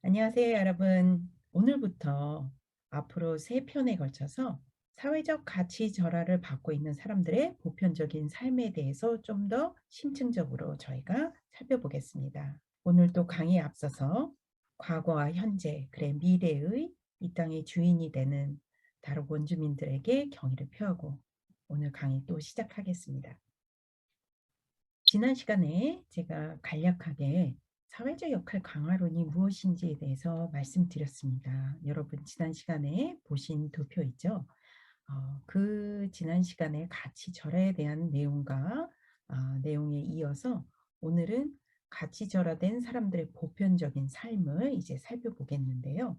안녕하세요, 여러분. 오늘부터 앞으로 세 편에 걸쳐서 사회적 가치 절하를 받고 있는 사람들의 보편적인 삶에 대해서 좀 더 심층적으로 저희가 살펴보겠습니다. 오늘도 강의에 앞서서 과거와 현재, 그래 미래의 이 땅의 주인이 되는 다른 원주민들에게 경의를 표하고 오늘 강의 또 시작하겠습니다. 지난 시간에 제가 간략하게 사회적 역할 강화론이 무엇인지에 대해서 말씀드렸습니다. 여러분 지난 시간에 보신 두 표 있죠? 그 지난 시간에 가치 절하에 대한 내용과 내용에 이어서 오늘은 가치 절하된 사람들의 보편적인 삶을 이제 살펴보겠는데요.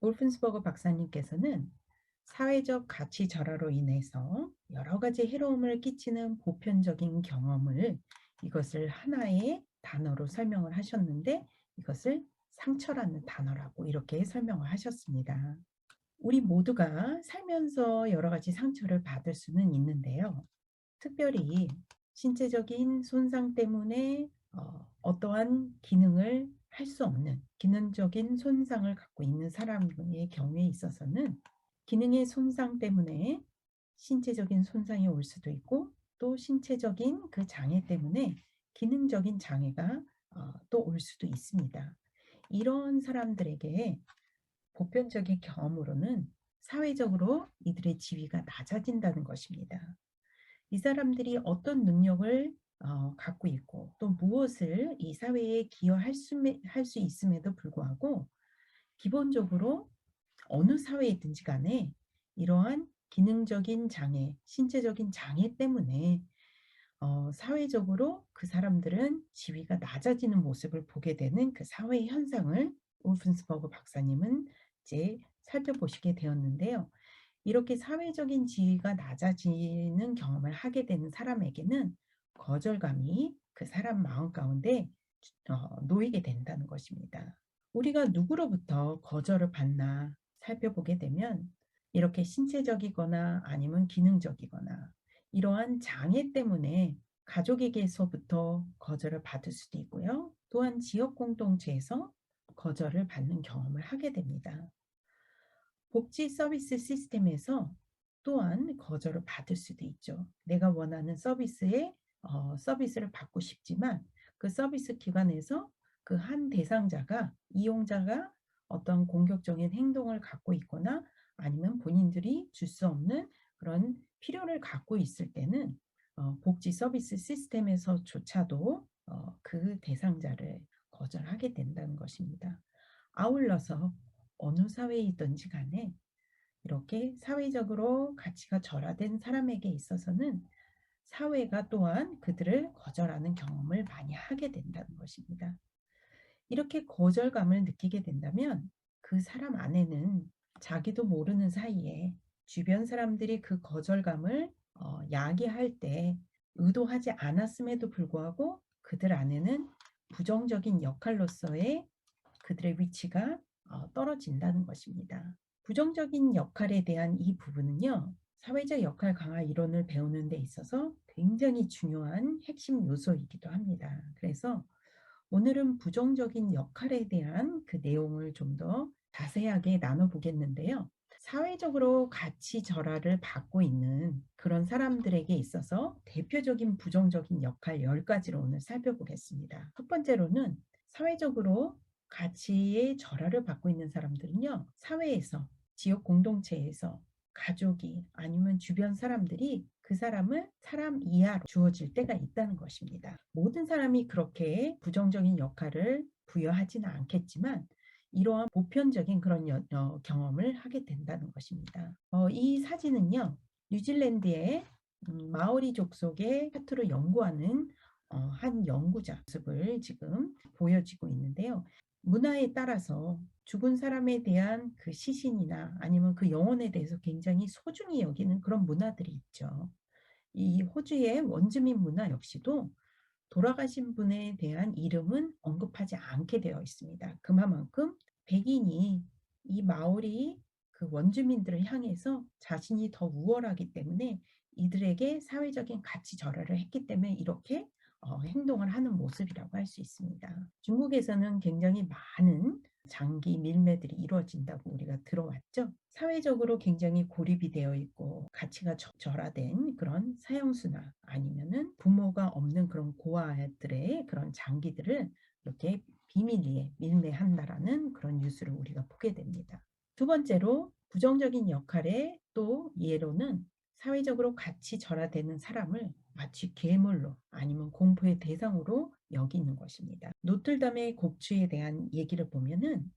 울픈스버그 박사님께서는 사회적 가치 절하로 인해서 여러 가지 해로움을 끼치는 보편적인 경험을 이것을 하나의 단어로 설명을 하셨는데 이것을 상처라는 단어라고 이렇게 설명을 하셨습니다. 우리 모두가 살면서 여러 가지 상처를 받을 수는 있는데요. 특별히 신체적인 손상 때문에 어떠한 기능을 할 수 없는 기능적인 손상을 갖고 있는 사람의 경우에 있어서는 기능의 손상 때문에 신체적인 손상이 올 수도 있고 또 신체적인 그 장애 때문에 기능적인 장애가 또 올 수도 있습니다. 이런 사람들에게 보편적인 경험으로는 사회적으로 이들의 지위가 낮아진다는 것입니다. 이 사람들이 어떤 능력을 갖고 있고 또 무엇을 이 사회에 기여할 수 있음에도 불구하고 기본적으로 어느 사회이든지 간에 이러한 기능적인 장애, 신체적인 장애 때문에 사회적으로 그 사람들은 지위가 낮아지는 모습을 보게 되는 그 사회 현상을 울픈스버그 박사님은 이제 살펴보시게 되었는데요. 이렇게 사회적인 지위가 낮아지는 경험을 하게 되는 사람에게는 거절감이 그 사람 마음 가운데 놓이게 된다는 것입니다. 우리가 누구로부터 거절을 받나 살펴보게 되면 이렇게 신체적이거나 아니면 기능적이거나 이러한 장애 때문에 가족에게서부터 거절을 받을 수도 있고요. 또한 지역 공동체에서 거절을 받는 경험을 하게 됩니다. 복지 서비스 시스템에서 또한 거절을 받을 수도 있죠. 내가 원하는 서비스를 받고 싶지만 그 서비스 기관에서 그 한 대상자가 이용자가 어떤 공격적인 행동을 갖고 있거나 아니면 본인들이 줄 수 없는 그런 필요를 갖고 있을 때는 복지 서비스 시스템에서조차도 그 대상자를 거절하게 된다는 것입니다. 아울러서 어느 사회이든지 간에 이렇게 사회적으로 가치가 절하된 사람에게 있어서는 사회가 또한 그들을 거절하는 경험을 많이 하게 된다는 것입니다. 이렇게 거절감을 느끼게 된다면 그 사람 안에는 자기도 모르는 사이에 주변 사람들이 그 거절감을 야기할 때 의도하지 않았음에도 불구하고 그들 안에는 부정적인 역할로서의 그들의 위치가 떨어진다는 것입니다. 부정적인 역할에 대한 이 부분은요. 사회적 역할 강화 이론을 배우는 데 있어서 굉장히 중요한 핵심 요소이기도 합니다. 그래서 오늘은 부정적인 역할에 대한 그 내용을 좀 더 자세하게 나눠보겠는데요. 사회적으로 가치 절하를 받고 있는 그런 사람들에게 있어서 대표적인 부정적인 역할 10가지를 오늘 살펴보겠습니다. 첫 번째로는 사회적으로 가치의 절하를 받고 있는 사람들은요. 사회에서, 지역 공동체에서 가족이 아니면 주변 사람들이 그 사람을 사람 이하로 주어질 때가 있다는 것입니다. 모든 사람이 그렇게 부정적인 역할을 부여하지는 않겠지만 이러한 보편적인 그런 경험을 하게 된다는 것입니다. 이 사진은요. 뉴질랜드의 마오리 족속의 사투를 연구하는 한 연구자 모습을 지금 보여지고 있는데요. 문화에 따라서 죽은 사람에 대한 그 시신이나 아니면 그 영혼에 대해서 굉장히 소중히 여기는 그런 문화들이 있죠. 이 호주의 원주민 문화 역시도 돌아가신 분에 대한 이름은 언급하지 않게 되어 있습니다. 그만큼 백인이 이 마오리 그 원주민들을 향해서 자신이 더 우월하기 때문에 이들에게 사회적인 가치 절하를 했기 때문에 이렇게 행동을 하는 모습이라고 할 수 있습니다. 중국에서는 굉장히 많은 장기 밀매들이 이루어진다고 우리가 들어왔죠. 사회적으로 굉장히 고립이 되어 있고 가치가 절하된 그런 사형수나 아니면은 부모가 없는 그런 고아들의 그런 장기들을 이렇게 비밀리에 밀매한다라는 그런 뉴스를 우리가 보게 됩니다. 두 번째로 부정적인 역할의 또 예로는 사회적으로 가치 절하되는 사람을 마치 괴물로 아니면 공포의 대상으로 여기는 것입니다. 노틀담의 곡주에 대한 얘기를 보면은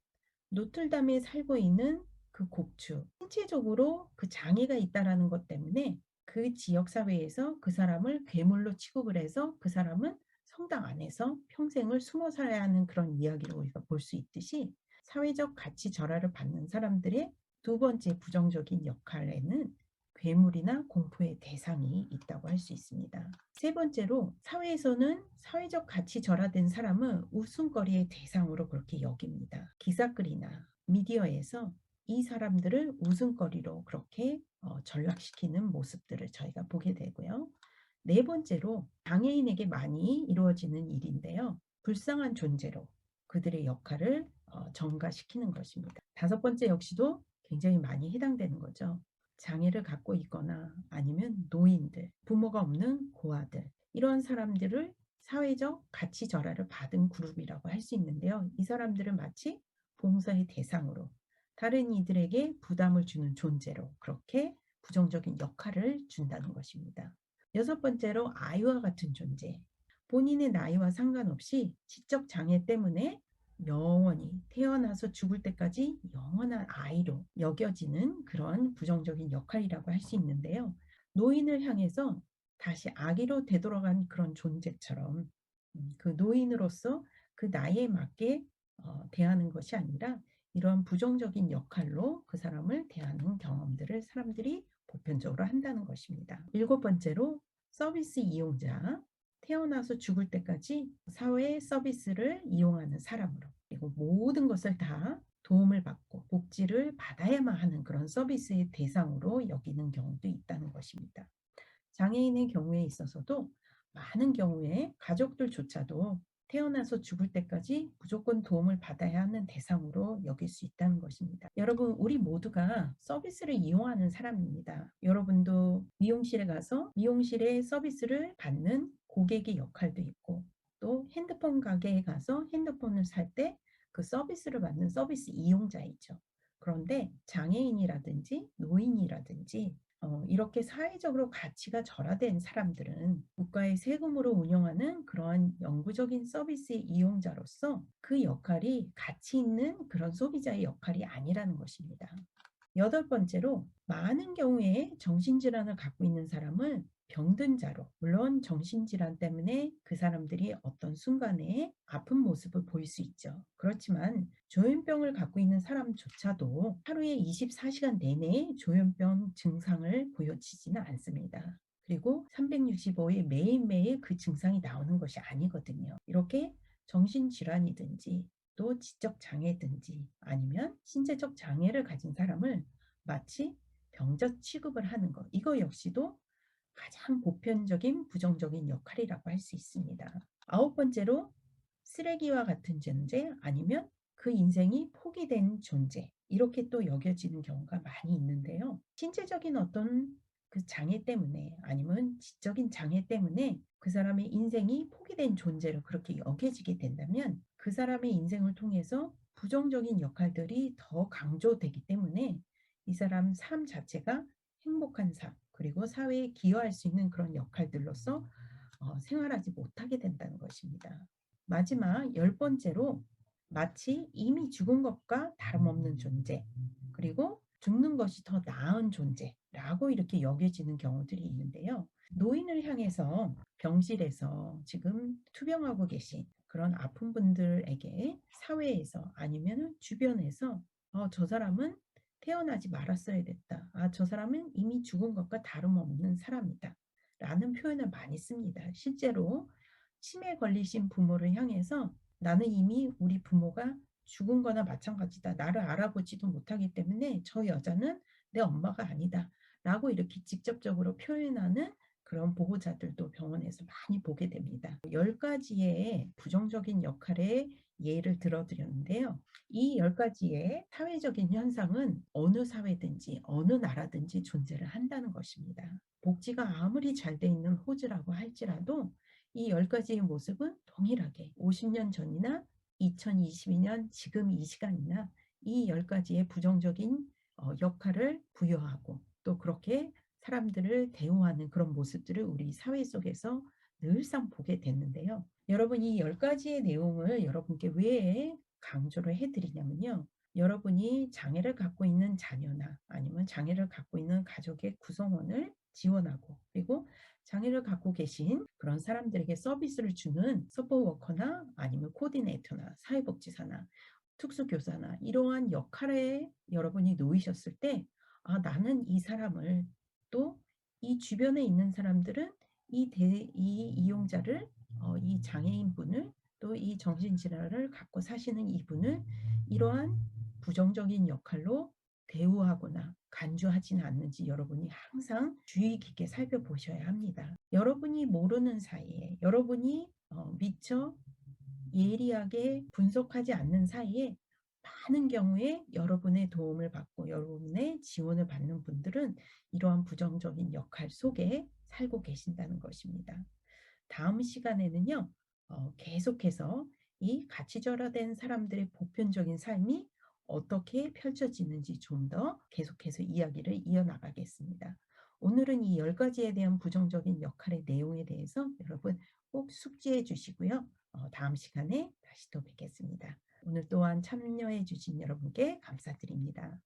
노틀담에 살고 있는 그 곡주, 신체적으로 그 장애가 있다라는 것 때문에 그 지역 사회에서 그 사람을 괴물로 취급을 해서 그 사람은 성당 안에서 평생을 숨어 살아야 하는 그런 이야기를 우리가 볼 수 있듯이 사회적 가치 절하를 받는 사람들의 두 번째 부정적인 역할에는 괴물이나 공포의 대상이 있다고 할 수 있습니다. 세 번째로 사회에서는 사회적 가치 절하된 사람은 웃음거리의 대상으로 그렇게 여깁니다. 기사글이나 미디어에서 이 사람들을 웃음거리로 그렇게 전락시키는 모습들을 저희가 보게 되고요. 네 번째로 장애인에게 많이 이루어지는 일인데요. 불쌍한 존재로 그들의 역할을 전가시키는 것입니다. 다섯 번째 역시도 굉장히 많이 해당되는 거죠. 장애를 갖고 있거나 아니면 노인들, 부모가 없는 고아들, 이런 사람들을 사회적 가치 절하를 받은 그룹이라고 할 수 있는데요. 이 사람들은 마치 봉사의 대상으로 다른 이들에게 부담을 주는 존재로 그렇게 부정적인 역할을 준다는 것입니다. 여섯 번째로 아이와 같은 존재. 본인의 나이와 상관없이 지적 장애 때문에 영원히 태어나서 죽을 때까지 영원한 아이로 여겨지는 그런 부정적인 역할이라고 할 수 있는데요. 노인을 향해서 다시 아기로 되돌아간 그런 존재처럼 그 노인으로서 그 나이에 맞게 대하는 것이 아니라 이런 부정적인 역할로 그 사람을 대하는 경험들을 사람들이 보편적으로 한다는 것입니다. 일곱 번째로 서비스 이용자. 태어나서 죽을 때까지 사회 서비스를 이용하는 사람으로 그리고 모든 것을 다 도움을 받고 복지를 받아야만 하는 그런 서비스의 대상으로 여기는 경우도 있다는 것입니다. 장애인의 경우에 있어서도 많은 경우에 가족들조차도 태어나서 죽을 때까지 무조건 도움을 받아야 하는 대상으로 여길 수 있다는 것입니다. 여러분, 우리 모두가 서비스를 이용하는 사람입니다. 여러분도 미용실에 가서 미용실의 서비스를 받는 고객의 역할도 있고 또 핸드폰 가게에 가서 핸드폰을 살 때 그 서비스를 받는 서비스 이용자이죠. 그런데 장애인이라든지 노인이라든지 이렇게 사회적으로 가치가 절하된 사람들은 국가의 세금으로 운영하는 그러한 영구적인 서비스의 이용자로서 그 역할이 가치 있는 그런 소비자의 역할이 아니라는 것입니다. 여덟 번째로 많은 경우에 정신질환을 갖고 있는 사람을 병든 자로, 물론 정신질환 때문에 그 사람들이 어떤 순간에 아픈 모습을 보일 수 있죠. 그렇지만 조현병을 갖고 있는 사람조차도 하루에 24시간 내내 조현병 증상을 보여지지는 않습니다. 그리고 365일 매일매일 그 증상이 나오는 것이 아니거든요. 이렇게 정신질환이든지 또 지적 장애든지 아니면 신체적 장애를 가진 사람을 마치 병자 취급을 하는 것. 이거 역시도 가장 보편적인 부정적인 역할이라고 할 수 있습니다. 아홉 번째로 쓰레기와 같은 존재 아니면 그 인생이 포기된 존재. 이렇게 또 여겨지는 경우가 많이 있는데요. 신체적인 어떤 그 장애 때문에 아니면 지적인 장애 때문에 그 사람의 인생이 포기된 존재로 그렇게 여겨지게 된다면 그 사람의 인생을 통해서 부정적인 역할들이 더 강조되기 때문에 이 사람 삶 자체가 행복한 삶 그리고 사회에 기여할 수 있는 그런 역할들로서 생활하지 못하게 된다는 것입니다. 마지막 열 번째로 마치 이미 죽은 것과 다름없는 존재 그리고 죽는 것이 더 나은 존재라고 이렇게 여겨지는 경우들이 있는데요. 노인을 향해서 병실에서 지금 투병하고 계신 그런 아픈 분들에게 사회에서 아니면 주변에서 저 사람은 태어나지 말았어야 됐다. 저 사람은 이미 죽은 것과 다름없는 사람이다. 라는 표현을 많이 씁니다. 실제로 치매에 걸리신 부모를 향해서 나는 이미 우리 부모가 죽은 거나 마찬가지다. 나를 알아보지도 못하기 때문에 저 여자는 내 엄마가 아니다. 라고 이렇게 직접적으로 표현하는 그런 보호자들도 병원에서 많이 보게 됩니다. 10가지의 부정적인 역할의 예를 들어 드렸는데요. 이 10 가지의 사회적인 현상은 어느 사회든지 어느 나라든지 존재를 한다는 것입니다. 복지가 아무리 잘 돼 있는 호주라고 할지라도 이 10 가지의 모습은 동일하게 50년 전이나 2022년 지금 이 시간이나 이 10 가지의 부정적인 역할을 부여하고 또 그렇게 사람들을 대우하는 그런 모습들을 우리 사회 속에서 늘상 보게 됐는데요. 여러분 이 10 가지의 내용을 여러분께 왜 강조를 해 드리냐면요. 여러분이 장애를 갖고 있는 자녀나 아니면 장애를 갖고 있는 가족의 구성원을 지원하고 그리고 장애를 갖고 계신 그런 사람들에게 서비스를 주는 서포트 워커나 아니면 코디네이터나 사회복지사나 특수교사나 이러한 역할에 여러분이 놓이셨을 때 '아 나는 이 사람을' 또 이 주변에 있는 사람들은 이 이용자를 이 장애인분을 또 이 정신질환을 갖고 사시는 이분을 이러한 부정적인 역할로 대우하거나 간주하지는 않는지 여러분이 항상 주의 깊게 살펴보셔야 합니다. 여러분이 모르는 사이에 여러분이 미처 예리하게 분석하지 않는 사이에 많은 경우에 여러분의 도움을 받고 여러분의 지원을 받는 분들은 이러한 부정적인 역할 속에 살고 계신다는 것입니다. 다음 시간에는요. 계속해서 이 가치절하된 사람들의 보편적인 삶이 어떻게 펼쳐지는지 좀 더 계속해서 이야기를 이어나가겠습니다. 오늘은 이 10 가지에 대한 부정적인 역할의 내용에 대해서 여러분 꼭 숙지해 주시고요. 다음 시간에 다시 또 뵙겠습니다. 오늘 또한 참여해 주신 여러분께 감사드립니다.